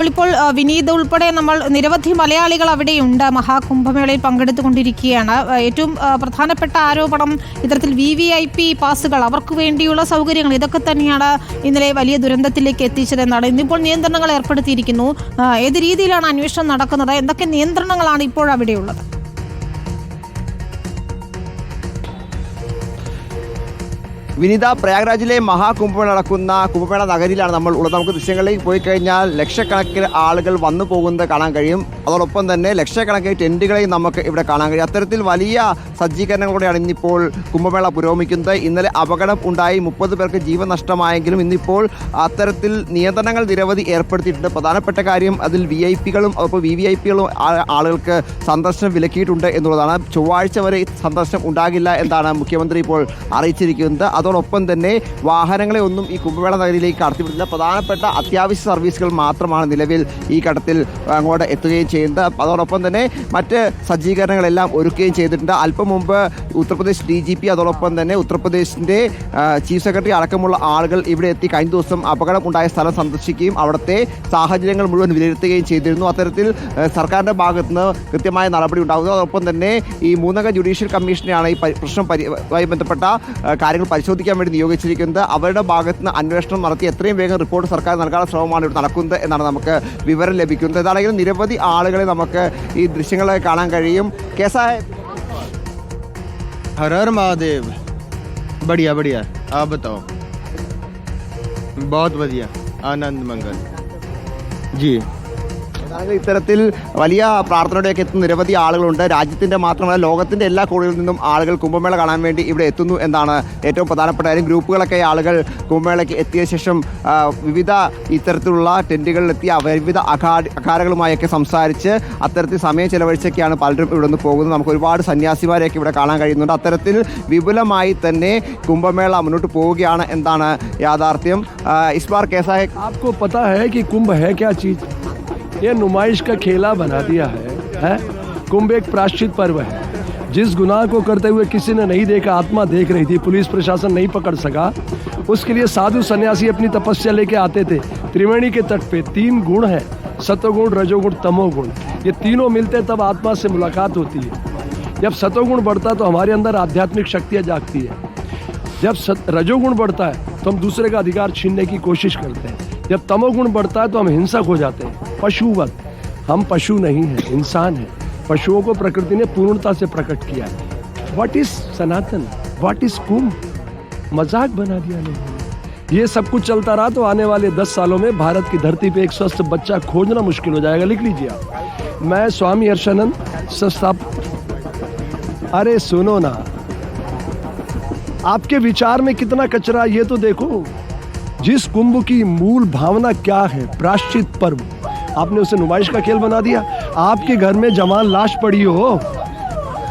നമ്മളിപ്പോൾ വിനീത് ഉൾപ്പെടെ നമ്മൾ നിരവധി മലയാളികൾ അവിടെയുണ്ട്, മഹാകുംഭമേളയിൽ പങ്കെടുത്തുകൊണ്ടിരിക്കുകയാണ്. ഏറ്റവും പ്രധാനപ്പെട്ട ആരോപണം ഇത്തരത്തിൽ VVIP പാസുകൾ, അവർക്ക് വേണ്ടിയുള്ള സൗകര്യങ്ങൾ, ഇതൊക്കെ തന്നെയാണ് ഇന്നലെ വലിയ ദുരന്തത്തിലേക്ക് എത്തിച്ചതെന്നാണ്. ഇന്നിപ്പോൾ നിയന്ത്രണങ്ങൾ ഏർപ്പെടുത്തിയിരിക്കുന്നു. ഏത് രീതിയിലാണ് അന്വേഷണം നടക്കുന്നത്? എന്തൊക്കെ നിയന്ത്രണങ്ങളാണ് ഇപ്പോൾ അവിടെയുള്ളത്? വിനീത, പ്രയാഗ്രാജിലെ മഹാകുംഭമേള നടക്കുന്ന കുംഭമേള നഗരിയിലാണ് നമ്മൾ ഉള്ളത്. നമുക്ക് ദൃശ്യങ്ങളിലേക്ക് പോയി കഴിഞ്ഞാൽ ലക്ഷക്കണക്കിന് ആളുകൾ വന്നു പോകുന്നത് കാണാൻ കഴിയും. അതോടൊപ്പം തന്നെ ലക്ഷക്കണക്കിന് ടെൻറ്റുകളെയും നമുക്ക് ഇവിടെ കാണാൻ കഴിയും. അത്തരത്തിൽ വലിയ സജ്ജീകരണങ്ങളോടെയാണ് ഇന്നിപ്പോൾ കുംഭമേള പുരോഗമിക്കുന്നത്. ഇന്നലെ അപകടം ഉണ്ടായി 30 പേർക്ക് ജീവൻ നഷ്ടമായെങ്കിലും ഇന്നിപ്പോൾ അത്തരത്തിൽ നിയന്ത്രണങ്ങൾ നിരവധി ഏർപ്പെടുത്തിയിട്ടുണ്ട്. പ്രധാനപ്പെട്ട കാര്യം അതിൽ VIP-കളും അപ്പോൾ VVIP-കളും ആളുകൾക്ക് സന്ദർശനം വിലക്കിയിട്ടുണ്ട് എന്നുള്ളതാണ്. ചൊവ്വാഴ്ച വരെ സന്ദർശനം ഉണ്ടാകില്ല എന്നാണ് മുഖ്യമന്ത്രി ഇപ്പോൾ അറിയിച്ചിരിക്കുന്നത്. അതോടൊപ്പം തന്നെ വാഹനങ്ങളെ ഒന്നും ഈ കുംഭമേള നഗരിയിലേക്ക് കടത്തിവിടില്ല. പ്രധാനപ്പെട്ട അത്യാവശ്യ സർവീസുകൾ മാത്രമാണ് നിലവിൽ ഈ ഘട്ടത്തിൽ അങ്ങോട്ട് എത്തുകയും ചെയ്യുന്നത്. അതോടൊപ്പം തന്നെ മറ്റ് സജ്ജീകരണങ്ങളെല്ലാം ഒരുക്കുകയും ചെയ്തിട്ടുണ്ട്. അല്പം മുമ്പ് ഉത്തർപ്രദേശ് DGP അതോടൊപ്പം തന്നെ ഉത്തർപ്രദേശിൻ്റെ ചീഫ് സെക്രട്ടറി അടക്കമുള്ള ആളുകൾ ഇവിടെ എത്തി കഴിഞ്ഞ ദിവസം അപകടം ഉണ്ടായ സ്ഥലം സന്ദർശിക്കുകയും അവിടുത്തെ സാഹചര്യങ്ങൾ മുഴുവൻ വിലയിരുത്തുകയും ചെയ്തിരുന്നു. അത്തരത്തിൽ സർക്കാരിൻ്റെ ഭാഗത്ത് നിന്ന് കൃത്യമായ നടപടി ഉണ്ടാകുന്നു. അതോടൊപ്പം തന്നെ ഈ 3-അംഗ ജുഡീഷ്യൽ കമ്മീഷനെയാണ് ഈ പ്രശ്നവുമായി ബന്ധപ്പെട്ട കാര്യങ്ങൾ പരിശോധിക്കാൻ വേണ്ടി നിയോഗിച്ചിരിക്കുന്നത്. അവരുടെ ഭാഗത്ത് നിന്ന് അന്വേഷണം നടത്തി എത്രയും വേഗം റിപ്പോർട്ട് സർക്കാർ നൽകാനുള്ള ശ്രമമാണ് ഇവിടെ നടക്കുന്നത് എന്നാണ് നമുക്ക് വിവരം ലഭിക്കുന്നത്. ഏതാണെങ്കിലും നിരവധി ആളുകളെ നമുക്ക് ഈ ദൃശ്യങ്ങളെ കാണാൻ കഴിയും. കേസായ हर हर महादेव। बढ़िया बढ़िया, आप बताओ। बहुत बढ़िया, आनंद मंगल जी। ഇത്തരത്തിൽ വലിയ പ്രാർത്ഥനയോടെയൊക്കെ എത്തുന്ന നിരവധി ആളുകളുണ്ട്. രാജ്യത്തിൻ്റെ മാത്രമല്ല ലോകത്തിൻ്റെ എല്ലാ കോണുകളിൽ നിന്നും ആളുകൾ കുംഭമേള കാണാൻ വേണ്ടി ഇവിടെ എത്തുന്നു എന്നാണ് ഏറ്റവും പ്രധാനപ്പെട്ട കാര്യം. ഗ്രൂപ്പുകളൊക്കെ ആളുകൾ കുംഭമേളയ്ക്ക് എത്തിയ ശേഷം വിവിധ ഇത്തരത്തിലുള്ള ടെൻറ്റുകളിലെത്തി വിവിധ അഖാരകളുമായൊക്കെ സംസാരിച്ച് അത്തരത്തിൽ സമയം ചെലവഴിച്ചൊക്കെയാണ് പലരും ഇവിടെ നിന്ന് പോകുന്നത്. നമുക്ക് ഒരുപാട് സന്യാസിമാരെയൊക്കെ ഇവിടെ കാണാൻ കഴിയുന്നുണ്ട്. അത്തരത്തിൽ വിപുലമായി തന്നെ കുംഭമേള മുന്നോട്ട് പോവുകയാണ് എന്നാണ് യാഥാർത്ഥ്യം. ഇസ് ബാർ कैसा है? आपको पता है कि कुंभ है क्या चीज? ये नुमाइश का खेला बना दिया है? कुंभ एक प्रायश्चित पर्व है. जिस गुनाह को करते हुए किसी ने नहीं देखा, आत्मा देख रही थी, पुलिस प्रशासन नहीं पकड़ सका, उसके लिए साधु सन्यासी अपनी तपस्या लेके आते थे. त्रिवेणी के तट पे 3 गुण है, सतोगुण, रजोगुण, तमोगुण. ये तीनों मिलते तब आत्मा से मुलाकात होती है. जब सतोगुण बढ़ता तो हमारे अंदर आध्यात्मिक शक्तियाँ जागती है. जब रजोगुण बढ़ता है तो हम दूसरे का अधिकार छीनने की कोशिश करते हैं. जब तमोगुण बढ़ता है तो हम हिंसक हो जाते हैं, पशुवत. हम पशु नहीं हैं, इंसान हैं. पशुओं को प्रकृति ने पूर्णता से प्रकट किया है. What is Sanatan, what is Kumbh? मजाक बना दिया लोगों ने. ये सब कुछ चलता रहा तो आने वाले 10 सालों में भारत की धरती पे एक स्वस्थ बच्चा खोजना मुश्किल हो जाएगा. लिख लीजिए आप. मैं स्वामी हर्षानंद अरे सुनो ना, आपके विचार में कितना कचरा ये तो देखो. जिस कुंभ की मूल भावना क्या है, प्रायश्चित पर्व, आपने उसे नुमाइश का खेल बना दिया. आपके घर में जवान लाश पड़ी हो.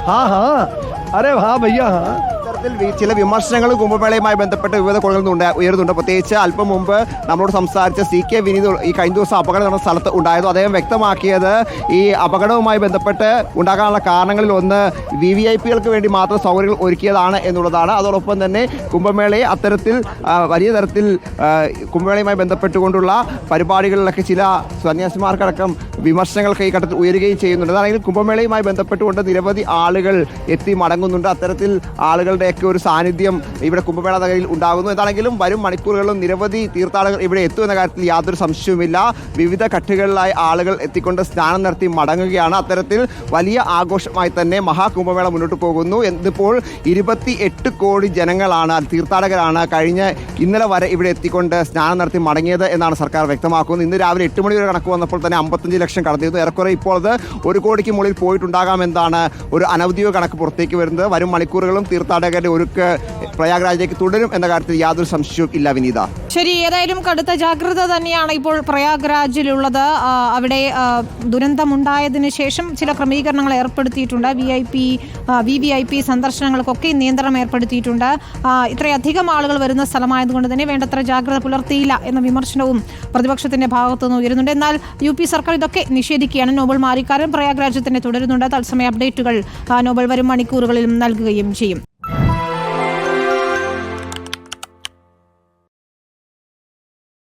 हाँ हाँ, अरे हाँ भैया हाँ. ചില വിമർശനങ്ങൾ കുംഭമേളയുമായി ബന്ധപ്പെട്ട് വിവിധ കോണുകളിൽ നിന്ന് ഉയരുന്നുണ്ട്. പ്രത്യേകിച്ച് അല്പം മുമ്പ് നമ്മളോട് സംസാരിച്ച CK വിനീത് ഈ കഴിഞ്ഞ ദിവസം അപകടം നടന്ന സ്ഥലത്ത് ഉണ്ടായതും അദ്ദേഹം വ്യക്തമാക്കിയത് ഈ അപകടവുമായി ബന്ധപ്പെട്ട് ഉണ്ടാകാനുള്ള കാരണങ്ങളിൽ ഒന്ന് VVIP-കൾക്ക് വേണ്ടി മാത്രം സൗകര്യങ്ങൾ ഒരുക്കിയതാണ് എന്നുള്ളതാണ്. അതോടൊപ്പം തന്നെ കുംഭമേളയെ അത്തരത്തിൽ വലിയ തരത്തിൽ കുംഭമേളയുമായി ബന്ധപ്പെട്ടുകൊണ്ടുള്ള പരിപാടികളിലൊക്കെ ചില സന്യാസിമാർക്കടക്കം വിമർശനങ്ങൾക്ക് ഈ ഘട്ടത്തിൽ ഉയരുകയും ചെയ്യുന്നുണ്ട്. അതാണെങ്കിൽ കുംഭമേളയുമായി ബന്ധപ്പെട്ടുകൊണ്ട് നിരവധി ആളുകൾ എത്തി മടങ്ങുന്നുണ്ട്. അത്തരത്തിൽ ആളുകളുടെയൊക്കെ ഒരു സാന്നിധ്യം ഇവിടെ കുംഭമേള നഗരിയിൽ ഉണ്ടാകുന്നു. എന്താണെങ്കിലും വരും മണിക്കൂറുകളിലും നിരവധി തീർത്ഥാടകർ ഇവിടെ എത്തുമെന്ന കാര്യത്തിൽ യാതൊരു സംശയവുമില്ല. വിവിധ ഘട്ടുകളിലായി ആളുകൾ എത്തിക്കൊണ്ട് സ്നാനം നടത്തി മടങ്ങുകയാണ്. അത്തരത്തിൽ വലിയ ആഘോഷമായി തന്നെ മഹാകുംഭമേള മുന്നോട്ട് പോകുന്നു. എന്നിപ്പോൾ 28 കോടി ജനങ്ങളാണ്, തീർത്ഥാടകരാണ് ഇന്നലെ വരെ ഇവിടെ എത്തിക്കൊണ്ട് സ്നാനം നടത്തി മടങ്ങിയത് എന്നാണ് സർക്കാർ വ്യക്തമാക്കുന്നത്. ഇന്ന് രാവിലെ 8 മണി വരെ കണക്ക് വന്നപ്പോൾ തന്നെ 55 ലക്ഷം കടന്നിരുന്നു. ഏറെക്കുറെ ഇപ്പോൾ അത് 1 കോടിക്ക് മുകളിൽ പോയിട്ടുണ്ടാകാമെന്നാണ് ഒരു അനൗദ്യോഗിക കണക്ക് പുറത്തേക്ക് വരുന്നത്. വരും മണിക്കൂറുകളും തീർത്ഥാടകരുടെ ഒരുക്ക് പ്രയാഗ്രാജിലേക്ക് തുടരും എന്ന കാര്യത്തിൽ യാതൊരു സംശയവും ഇല്ല വിനീത. ശരി, ഏതായാലും കടുത്ത ജാഗ്രത തന്നെയാണ് ഇപ്പോൾ പ്രയാഗ്രാജിലുള്ളത്. അവിടെ ദുരന്തമുണ്ടായതിനു ശേഷം ചില ക്രമീകരണങ്ങൾ ഏർപ്പെടുത്തിയിട്ടുണ്ട്. VVIP സന്ദർശനങ്ങൾക്കൊക്കെ നിയന്ത്രണം ഏർപ്പെടുത്തിയിട്ടുണ്ട്. ഇത്രയധികം ആളുകൾ വരുന്ന സ്ഥലമായതുകൊണ്ട് തന്നെ വേണ്ടത്ര ജാഗ്രത പുലർത്തിയില്ല എന്ന വിമർശനവും പ്രതിപക്ഷത്തിന്റെ ഭാഗത്തുനിന്ന് ഉയരുന്നുണ്ട്. എന്നാൽ UP സർക്കാർ ഇതൊക്കെ നിഷേധിക്കുകയാണ്. നോബൽ മാരിക്കാരൻ പ്രയാഗ്രാജിൽ തന്നെ തുടരുന്നുണ്ട്. തത്സമയ അപ്ഡേറ്റുകൾ നോബൽ വരും മണിക്കൂറുകളിലും നൽകുകയും ചെയ്യും.